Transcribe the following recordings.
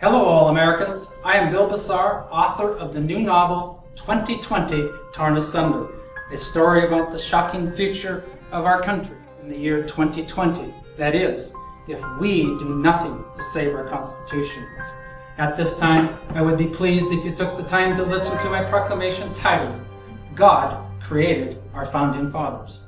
Hello all Americans, I am Bill Bassar, author of the new novel 2020 Torn Asunder, a story about the shocking future of our country in the year 2020. That is, if we do nothing to save our Constitution. At this time, I would be pleased if you took the time to listen to my proclamation titled, God Created Our Founding Fathers.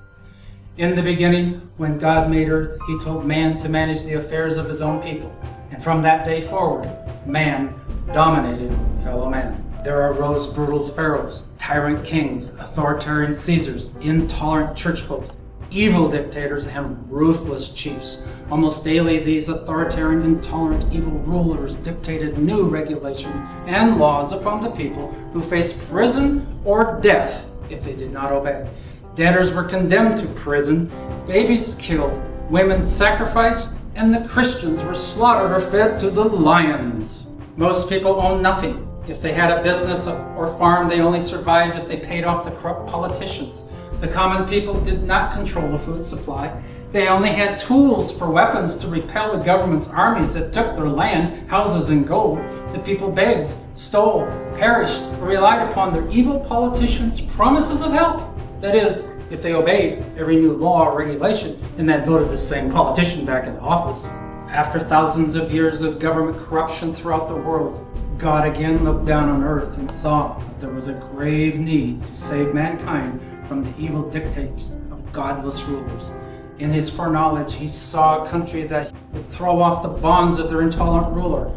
In the beginning, when God made earth, he told man to manage the affairs of his own people. And from that day forward, man dominated fellow man. There arose brutal pharaohs, tyrant kings, authoritarian Caesars, intolerant church popes, evil dictators, and ruthless chiefs. Almost daily, these authoritarian, intolerant, evil rulers dictated new regulations and laws upon the people who faced prison or death if they did not obey. Debtors were condemned to prison, babies killed, women sacrificed, and the Christians were slaughtered or fed to the lions. Most people owned nothing. If they had a business or farm, they only survived if they paid off the corrupt politicians. The common people did not control the food supply. They only had tools for weapons to repel the government's armies that took their land, houses, and gold. The people begged, stole, perished, or relied upon their evil politicians' promises of help. That is, if they obeyed every new law or regulation and then voted the same politician back into office. After thousands of years of government corruption throughout the world, God again looked down on earth and saw that there was a grave need to save mankind from the evil dictates of godless rulers. In his foreknowledge, he saw a country that would throw off the bonds of their intolerant ruler.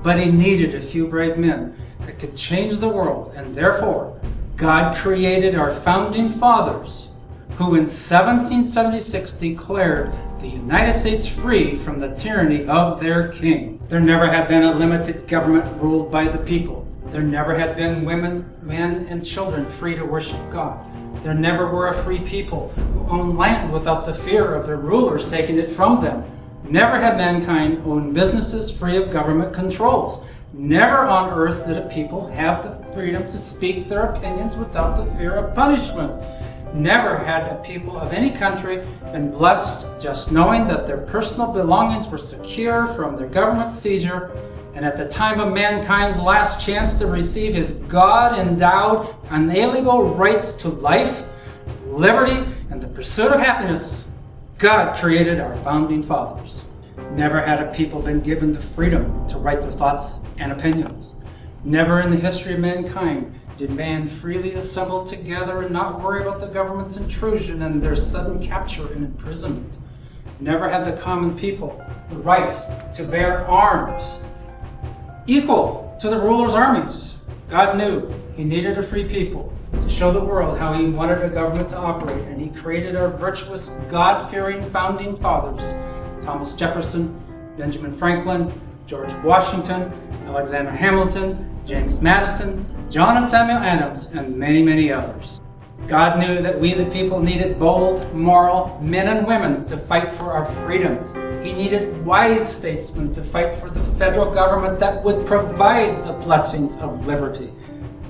But he needed a few brave men that could change the world, and therefore, God created our founding fathers, who in 1776 declared the United States free from the tyranny of their king. There never had been a limited government ruled by the people. There never had been women, men, and children free to worship God. There never were a free people who owned land without the fear of their rulers taking it from them. Never had mankind owned businesses free of government controls. Never on earth did a people have the freedom to speak their opinions without the fear of punishment. Never had a people of any country been blessed just knowing that their personal belongings were secure from their government seizure, and at the time of mankind's last chance to receive his God-endowed, unalienable rights to life, liberty, and the pursuit of happiness, God created our founding fathers. Never had a people been given the freedom to write their thoughts and opinions. Never in the history of mankind did man freely assemble together and not worry about the government's intrusion and their sudden capture and imprisonment. Never had the common people the right to bear arms equal to the ruler's armies. God knew he needed a free people to show the world how he wanted a government to operate, and he created our virtuous, God-fearing founding fathers, Thomas Jefferson, Benjamin Franklin, George Washington, Alexander Hamilton, James Madison, John and Samuel Adams, and many, many others. God knew that we the people needed bold, moral men and women to fight for our freedoms. He needed wise statesmen to fight for the federal government that would provide the blessings of liberty.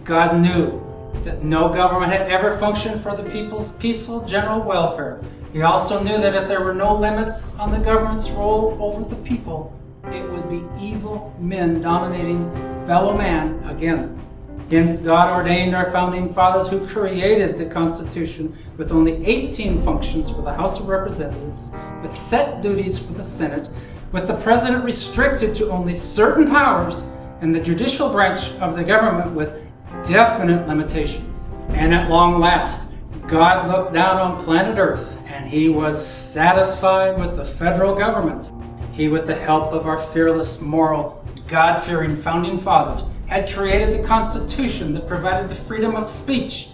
God knew that no government had ever functioned for the people's peaceful general welfare. He also knew that if there were no limits on the government's rule over the people, it would be evil men dominating fellow man again. Hence, God ordained our founding fathers, who created the Constitution with only 18 functions for the House of Representatives, with set duties for the Senate, with the President restricted to only certain powers, and the judicial branch of the government with definite limitations. And at long last, God looked down on planet Earth, and he was satisfied with the federal government. He, with the help of our fearless, moral, God-fearing founding fathers, had created the Constitution that provided the freedom of speech,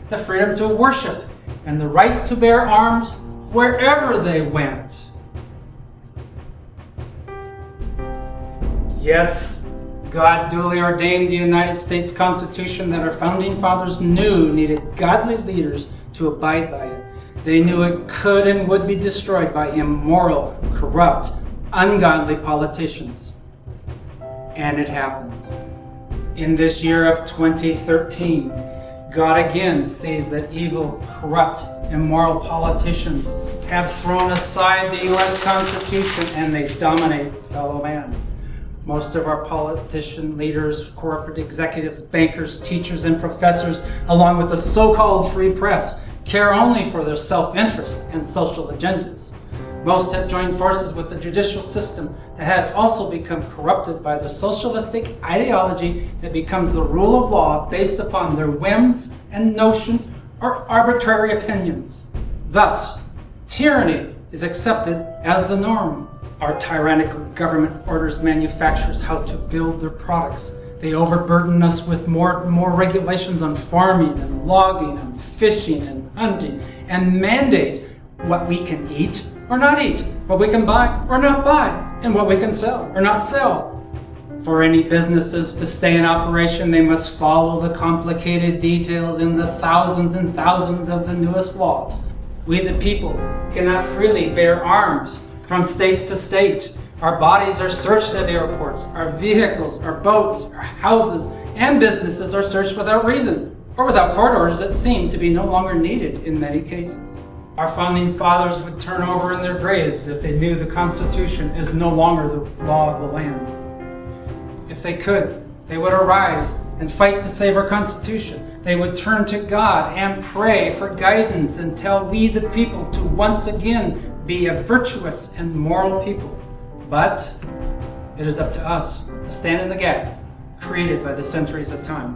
the freedom to worship, and the right to bear arms wherever they went. Yes, God duly ordained the United States Constitution that our founding fathers knew needed godly leaders to abide by it. They knew it could and would be destroyed by immoral, corrupt, ungodly politicians. And it happened. In this year of 2013, God again sees that evil, corrupt, immoral politicians have thrown aside the U.S. Constitution and they dominate fellow man. Most of our politician leaders, corporate executives, bankers, teachers, and professors, along with the so-called free press, care only for their self-interest and social agendas. Most have joined forces with the judicial system that has also become corrupted by the socialistic ideology that becomes the rule of law based upon their whims and notions or arbitrary opinions. Thus, tyranny is accepted as the norm. Our tyrannical government orders manufacturers how to build their products. They overburden us with more and more regulations on farming and logging and fishing and hunting, and mandate what we can eat or not eat, what we can buy or not buy, and what we can sell or not sell. For any businesses to stay in operation, they must follow the complicated details in the thousands and thousands of the newest laws. We the people cannot freely bear arms from state to state. Our bodies are searched at airports, our vehicles, our boats, our houses, and businesses are searched without reason, or without court orders that seem to be no longer needed in many cases. Our founding fathers would turn over in their graves if they knew the Constitution is no longer the law of the land. If they could, they would arise and fight to save our Constitution. They would turn to God and pray for guidance and tell we the people to once again be a virtuous and moral people. But it is up to us to stand in the gap created by the centuries of time.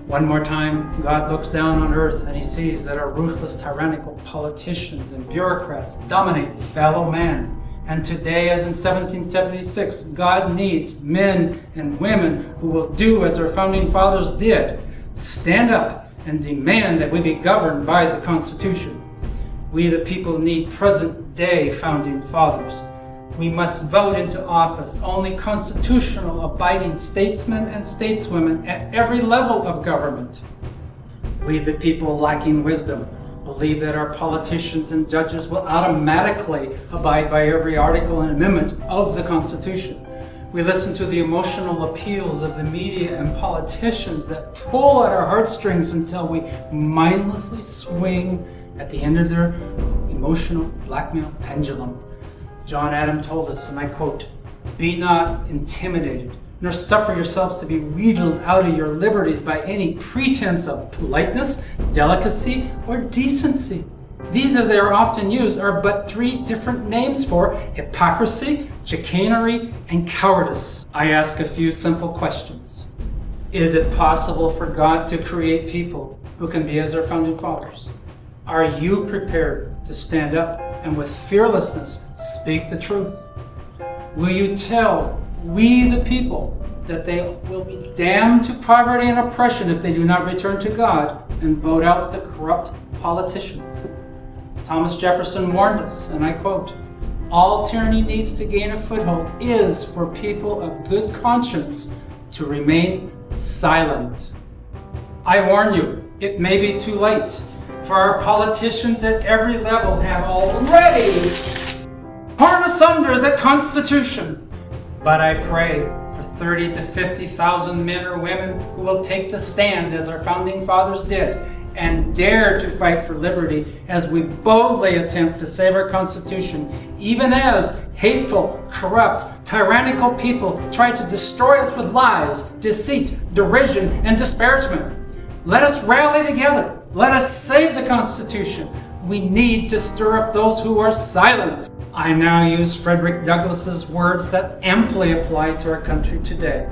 One more time, God looks down on earth and he sees that our ruthless, tyrannical politicians and bureaucrats dominate fellow man. And today, as in 1776, God needs men and women who will do as our founding fathers did, stand up and demand that we be governed by the Constitution. We the people need present-day founding fathers. We must vote into office only constitutional abiding statesmen and stateswomen at every level of government. We the people lacking wisdom believe that our politicians and judges will automatically abide by every article and amendment of the Constitution. We listen to the emotional appeals of the media and politicians that pull at our heartstrings until we mindlessly swing at the end of their emotional blackmail pendulum. John Adam told us, and I quote, "Be not intimidated, nor suffer yourselves to be wheedled out of your liberties by any pretense of politeness, delicacy, or decency." These they are often used are but three different names for hypocrisy, chicanery, and cowardice. I ask a few simple questions. Is it possible for God to create people who can be as our founding fathers? Are you prepared to stand up and with fearlessness speak the truth? Will you tell we the people that they will be damned to poverty and oppression if they do not return to God and vote out the corrupt politicians? Thomas Jefferson warned us, and I quote, "All tyranny needs to gain a foothold is for people of good conscience to remain silent." I warn you, it may be too late, for our politicians at every level have already torn asunder the Constitution. But I pray for 30 to 50,000 men or women who will take the stand as our founding fathers did and dare to fight for liberty as we boldly attempt to save our Constitution, even as hateful, corrupt, tyrannical people try to destroy us with lies, deceit, derision, and disparagement. Let us rally together. Let us save the Constitution. We need to stir up those who are silent. I now use Frederick Douglass's words that amply apply to our country today.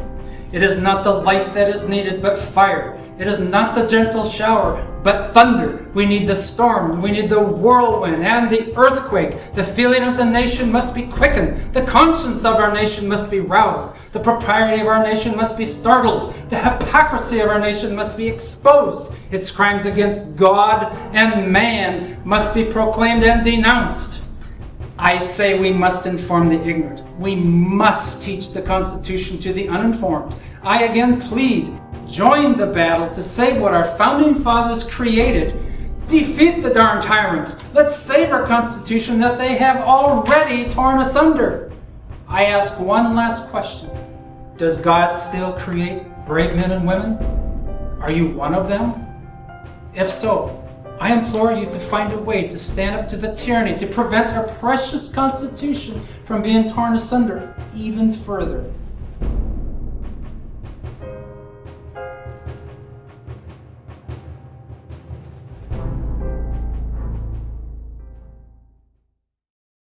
It is not the light that is needed, but fire. It is not the gentle shower, but thunder. We need the storm. We need the whirlwind and the earthquake. The feeling of the nation must be quickened. The conscience of our nation must be roused. The propriety of our nation must be startled. The hypocrisy of our nation must be exposed. Its crimes against God and man must be proclaimed and denounced. I say we must inform the ignorant. We must teach the Constitution to the uninformed. I again plead, join the battle to save what our founding fathers created. Defeat the darn tyrants. Let's save our Constitution that they have already torn asunder. I ask one last question. Does God still create brave men and women? Are you one of them? If so, I implore you to find a way to stand up to the tyranny, to prevent our precious Constitution from being torn asunder even further.